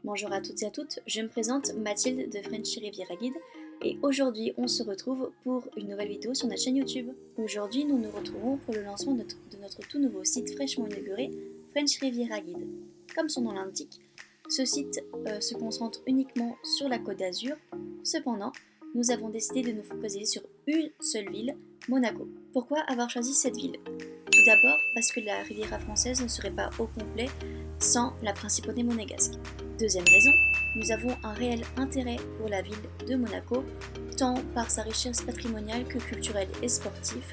Bonjour à toutes et à toutes, je me présente Mathilde de Frenchy Riviera Guide et aujourd'hui on se retrouve pour une nouvelle vidéo sur notre chaîne YouTube. Aujourd'hui nous nous retrouvons pour le lancement de notre tout nouveau site fraîchement inauguré, Frenchy Riviera Guide. Comme son nom l'indique, ce site se concentre uniquement sur la Côte d'Azur. Cependant, nous avons décidé de nous focaliser sur une seule ville, Monaco. Pourquoi avoir choisi cette ville? Tout d'abord parce que la Riviera française ne serait pas au complet sans la principauté monégasque. Deuxième raison, nous avons un réel intérêt pour la ville de Monaco, tant par sa richesse patrimoniale que culturelle et sportive.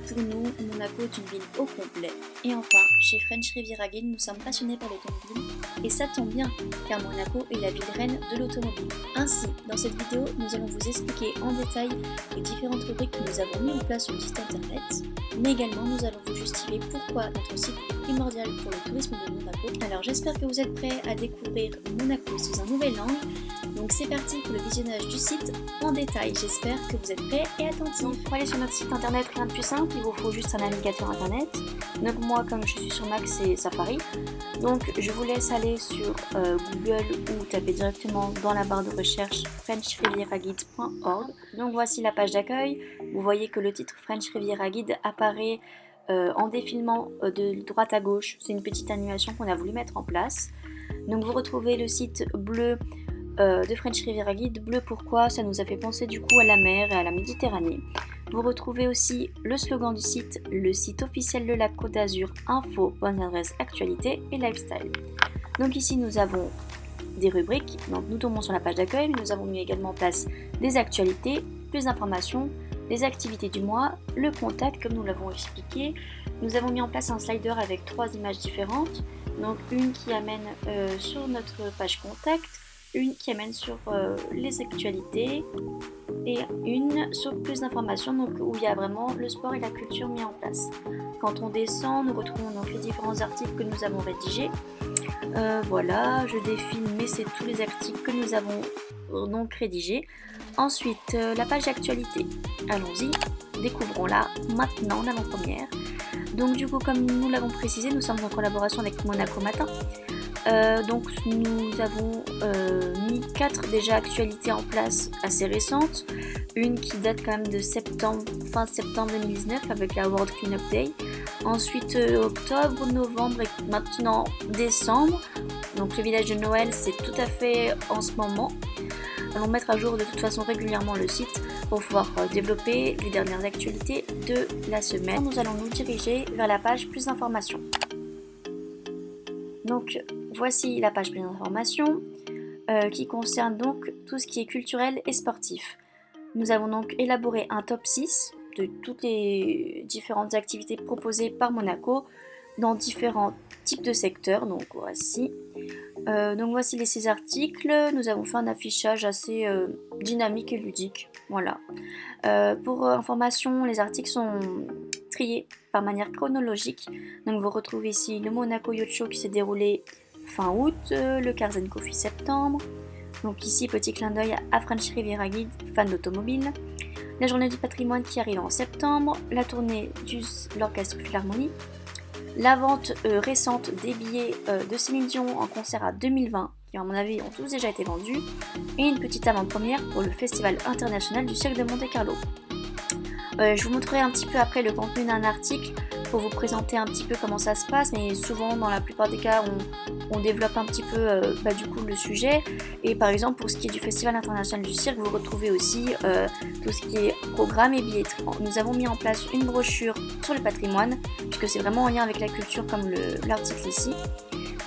Pour nous, Monaco est une ville au complet. Et enfin, chez French Riviera Guide, nous sommes passionnés par l'automobile, et ça tombe bien, car Monaco est la ville reine de l'automobile. Ainsi, dans cette vidéo, nous allons vous expliquer en détail les différentes rubriques que nous avons mis en place sur le site internet, mais également nous allons vous justifier pourquoi notre site est primordial pour le tourisme de Monaco. Alors j'espère que vous êtes prêts à découvrir Monaco sous un nouvel angle. Donc c'est parti pour le visionnage du site en détail. J'espère que vous êtes prêts et attentifs. Donc pour aller sur notre site internet, rien de plus simple, il vous faut juste un navigateur internet. Donc moi, comme je suis sur Mac, c'est Safari. Donc je vous laisse aller sur Google ou taper directement dans la barre de recherche FrenchRivieraGuide.org. Donc voici la page d'accueil. Vous voyez que le titre French Riviera Guide apparaît en défilement de droite à gauche. C'est une petite animation qu'on a voulu mettre en place. Donc vous retrouvez le site bleu de French Riviera Guide. Bleu pourquoi? Ça nous a fait penser du coup à la mer et à la Méditerranée. Vous retrouvez aussi le slogan du site, le site officiel de la Côte d'Azur, info, bonne adresse, actualité et lifestyle. Donc ici nous avons des rubriques, donc nous tombons sur la page d'accueil, mais nous avons mis également en place des actualités, plus d'informations, les activités du mois, le contact comme nous l'avons expliqué. Nous avons mis en place un slider avec 3 images différentes, donc une qui amène sur notre page contact, une qui amène sur les actualités et une sur plus d'informations, donc où il y a vraiment le sport et la culture mis en place. Quand on descend, nous retrouvons donc les différents articles que nous avons rédigés. Voilà, je défile, mais c'est tous les articles que nous avons donc rédigés. Ensuite, la page d'actualité. Allons-y, découvrons-la maintenant en avant-première. Donc du coup, comme nous l'avons précisé, nous sommes en collaboration avec Monaco Matin. Donc nous avons mis 4 déjà actualités en place assez récentes. Une qui date quand même de fin septembre 2019 avec la World Cleanup Day. Ensuite octobre, novembre et maintenant décembre. Donc le village de Noël, c'est tout à fait en ce moment. Nous allons mettre à jour de toute façon régulièrement le site pour pouvoir développer les dernières actualités de la semaine. Nous allons nous diriger vers la page plus d'informations. Donc voici la page plus d'informations qui concerne donc tout ce qui est culturel et sportif. Nous avons donc élaboré un top 6 de toutes les différentes activités proposées par Monaco dans différents types de secteurs. Donc voici les 6 articles. Nous avons fait un affichage assez dynamique et ludique. Voilà. Pour information, les articles sont triés par manière chronologique. Donc vous retrouvez ici le Monaco Yacht Show qui s'est déroulé fin août, le Cars & Coffee septembre. Donc ici, petit clin d'œil à French Riviera Guide, fan d'automobile. La journée du patrimoine qui arrive en septembre, la tournée de l'orchestre Philharmonie, la vente récente des billets de Céline Dion en concert à 2020, qui à mon avis ont tous déjà été vendus, et une petite avant-première pour le Festival international du Cirque de Monte-Carlo. Je vous montrerai un petit peu après le contenu d'un article pour vous présenter un petit peu comment ça se passe, mais souvent dans la plupart des cas on développe un petit peu du coup le sujet. Et par exemple pour ce qui est du Festival international du cirque, vous retrouvez aussi tout ce qui est programme et billetterie. Nous avons mis en place une brochure sur le patrimoine, puisque c'est vraiment en lien avec la culture comme l'article ici.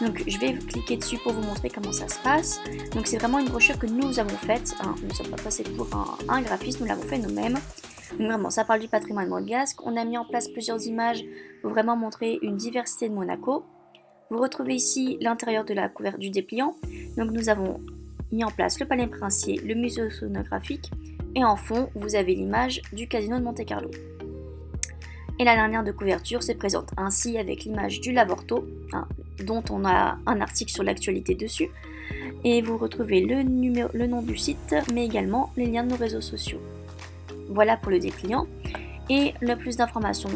Donc je vais cliquer dessus pour vous montrer comment ça se passe. Donc c'est vraiment une brochure que nous avons faite, nous ne sommes pas passés pour un graphiste, nous l'avons fait nous-mêmes. Donc vraiment, ça parle du patrimoine monégasque. On a mis en place plusieurs images pour vraiment montrer une diversité de Monaco. Vous retrouvez ici l'intérieur de la couverture du dépliant. Donc nous avons mis en place le palais princier, le musée océanographique et en fond, vous avez l'image du casino de Monte-Carlo. Et la dernière de couverture se présente ainsi avec l'image du Lavorto, dont on a un article sur l'actualité dessus. Et vous retrouvez le nom du site, mais également les liens de nos réseaux sociaux. Voilà pour le dépliant. Et la page plus d'informations,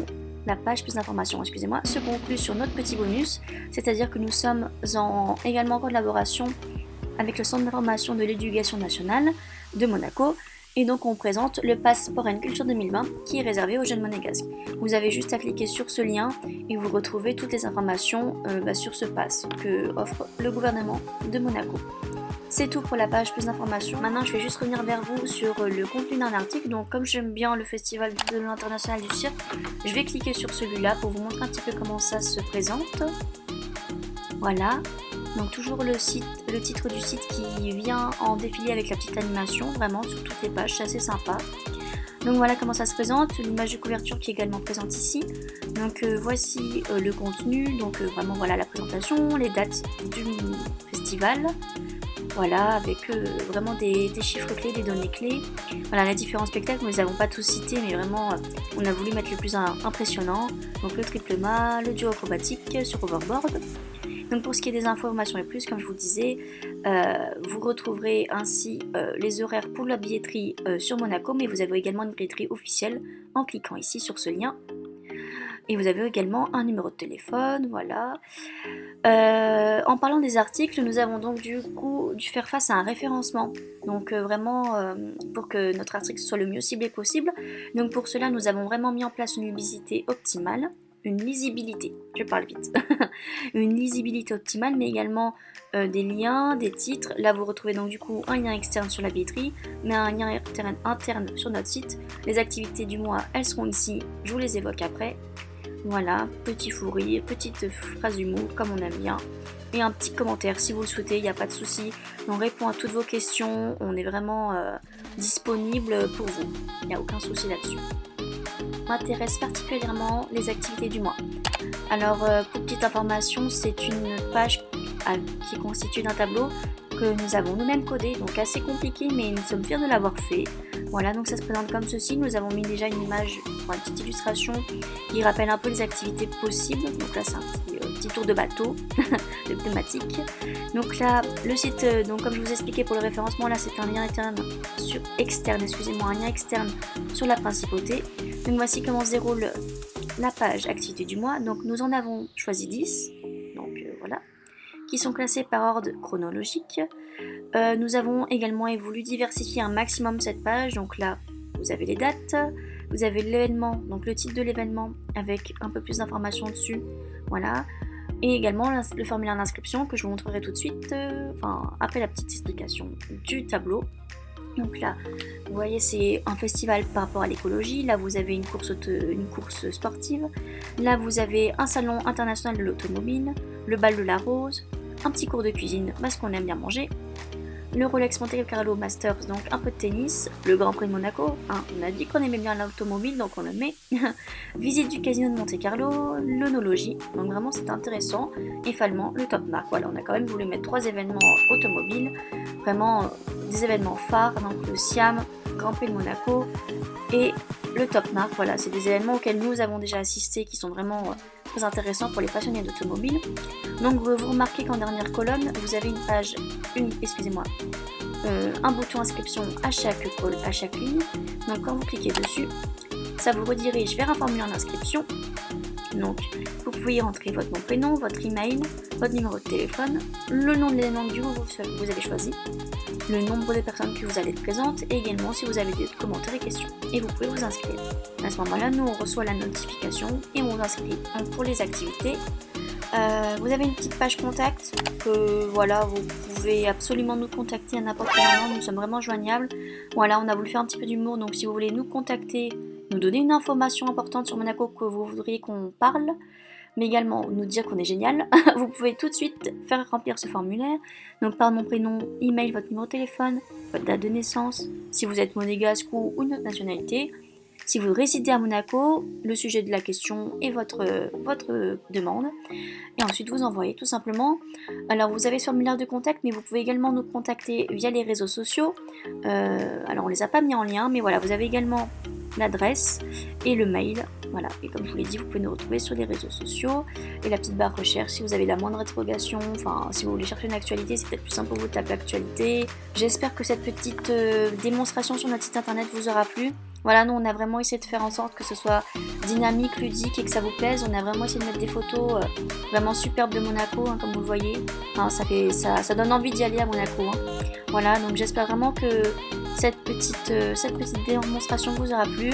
se conclut sur notre petit bonus, c'est-à-dire que nous sommes également en collaboration avec le Centre d'information de l'éducation nationale de Monaco. Et donc on présente le Pass Sport and Culture 2020 qui est réservé aux jeunes monégasques. Vous avez juste à cliquer sur ce lien et vous retrouvez toutes les informations sur ce pass que offre le gouvernement de Monaco. C'est tout pour la page plus d'informations. Maintenant je vais juste revenir vers vous sur le contenu d'un article. Donc comme j'aime bien le festival de l'international du cirque, je vais cliquer sur celui-là pour vous montrer un petit peu comment ça se présente. Voilà. Donc toujours le titre du site qui vient en défilé avec la petite animation, vraiment sur toutes les pages, c'est assez sympa. Donc voilà comment ça se présente, l'image de couverture qui est également présente ici. Donc voici le contenu, donc vraiment voilà la présentation, les dates du festival. Voilà, avec vraiment des chiffres clés, des données clés. Voilà, les différents spectacles, nous ne les avons pas tous cités, mais vraiment, on a voulu mettre le plus impressionnant. Donc le triple mât, le duo acrobatique sur overboard. Donc pour ce qui est des informations et plus, comme je vous disais, vous retrouverez ainsi les horaires pour la billetterie sur Monaco, mais vous avez également une billetterie officielle en cliquant ici sur ce lien. Et vous avez également un numéro de téléphone, voilà. En parlant des articles, nous avons donc du coup dû faire face à un référencement. Donc vraiment pour que notre article soit le mieux ciblé possible. Donc pour cela, nous avons vraiment mis en place une lisibilité optimale. Une lisibilité, je parle vite, une lisibilité optimale, mais également des liens, des titres. Là, vous retrouvez donc du coup un lien externe sur la billetterie, mais un lien interne sur notre site. Les activités du mois, elles seront ici, je vous les évoque après. Voilà, petit fou rire, petite phrase d'humour, comme on aime bien. Et un petit commentaire si vous le souhaitez, il n'y a pas de souci. On répond à toutes vos questions, on est vraiment disponible pour vous. Il n'y a aucun souci là-dessus. M'intéresse particulièrement les activités du mois. Alors pour petite information, c'est une page qui est constituée d'un tableau que nous avons nous-mêmes codé, donc assez compliqué, mais nous sommes fiers de l'avoir fait. Voilà, donc ça se présente comme ceci. Nous avons mis déjà une image, une petite illustration qui rappelle un peu les activités possibles. Donc là c'est un petit tour de bateau, de thématique. Donc là le site, donc comme je vous expliquais pour le référencement, là c'est un lien externe sur la principauté. Donc voici comment se déroule la page activité du mois. Donc nous en avons choisi 10, donc voilà, qui sont classés par ordre chronologique. Nous avons également voulu diversifier un maximum cette page. Donc là vous avez les dates, vous avez l'événement, donc le titre de l'événement avec un peu plus d'informations dessus, voilà. Et également le formulaire d'inscription que je vous montrerai tout de suite, après la petite explication du tableau. Donc là, vous voyez, c'est un festival par rapport à l'écologie. Là, vous avez une course sportive. Là, vous avez un salon international de l'automobile, le bal de la rose, un petit cours de cuisine parce qu'on aime bien manger, le Rolex Monte Carlo Masters, donc un peu de tennis, le Grand Prix de Monaco, on a dit qu'on aimait bien l'automobile, donc on le met, visite du casino de Monte Carlo, l'onologie, donc vraiment c'est intéressant, et finalement le Top Mark. Voilà, on a quand même voulu mettre 3 événements automobiles, vraiment des événements phares, donc le Siam, Grand Prix de Monaco et le Top Mark. Voilà, c'est des événements auxquels nous avons déjà assisté qui sont vraiment très intéressants pour les passionnés d'automobile. Donc vous remarquez qu'en dernière colonne, vous avez un bouton inscription à chaque ligne. Donc quand vous cliquez dessus, ça vous redirige vers un formulaire d'inscription. Donc vous pouvez y rentrer votre nom, prénom, votre email, votre numéro de téléphone, le nom de l'événement que vous avez choisi, le nombre de personnes que vous allez être présentes et également si vous avez des commentaires et questions. Et vous pouvez vous inscrire. À ce moment-là, nous on reçoit la notification et on vous inscrit pour les activités. Vous avez une petite page contact que voilà, vous pouvez absolument nous contacter à n'importe quel moment, nous sommes vraiment joignables. Voilà, on a voulu faire un petit peu d'humour, donc si vous voulez nous contacter, nous donner une information importante sur Monaco que vous voudriez qu'on parle, mais également nous dire qu'on est génial, vous pouvez tout de suite faire remplir ce formulaire. Donc par nom, prénom, email, votre numéro de téléphone, votre date de naissance, si vous êtes monégasque ou une autre nationalité. Si vous résidez à Monaco, le sujet de la question et votre demande. Et ensuite vous envoyez tout simplement. Alors vous avez ce formulaire de contact, mais vous pouvez également nous contacter via les réseaux sociaux. Alors on les a pas mis en lien, mais voilà, vous avez également l'adresse et le mail. Voilà, et comme je vous l'ai dit, vous pouvez nous retrouver sur les réseaux sociaux. Et la petite barre recherche, si vous avez la moindre interrogation, si vous voulez chercher une actualité, c'est peut-être plus simple pour vous de taper actualité. J'espère que cette petite démonstration sur notre site internet vous aura plu. Voilà, nous on a vraiment essayé de faire en sorte que ce soit dynamique, ludique et que ça vous plaise. On a vraiment essayé de mettre des photos vraiment superbes de Monaco, hein, comme vous le voyez. Hein, ça donne envie d'y aller à Monaco. Hein. Voilà, donc j'espère vraiment que cette petite démonstration vous aura plu.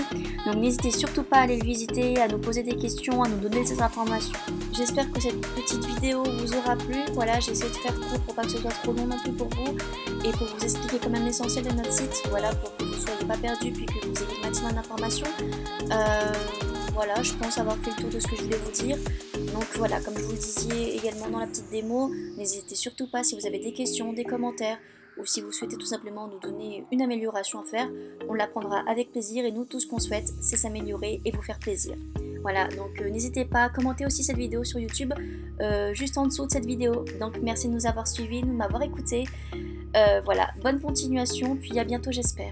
Donc n'hésitez surtout pas à aller le visiter, à nous poser des questions, à nous donner ces informations. J'espère que cette petite vidéo vous aura plu. Voilà, j'ai essayé de faire court pour pas que ce soit trop long non plus pour vous et pour vous expliquer quand même l'essentiel de notre site. Voilà, pour que vous ne soyez pas perdus puis que vous ayez le maximum d'informations. Voilà, je pense avoir fait le tour de ce que je voulais vous dire. Donc voilà, comme je vous le disais également dans la petite démo, n'hésitez surtout pas si vous avez des questions, des commentaires, ou si vous souhaitez tout simplement nous donner une amélioration à faire, on la prendra avec plaisir et nous tout ce qu'on souhaite c'est s'améliorer et vous faire plaisir. Voilà, donc n'hésitez pas à commenter aussi cette vidéo sur YouTube, juste en dessous de cette vidéo. Donc merci de nous avoir suivis, de m'avoir écoutés. Voilà, bonne continuation, puis à bientôt j'espère.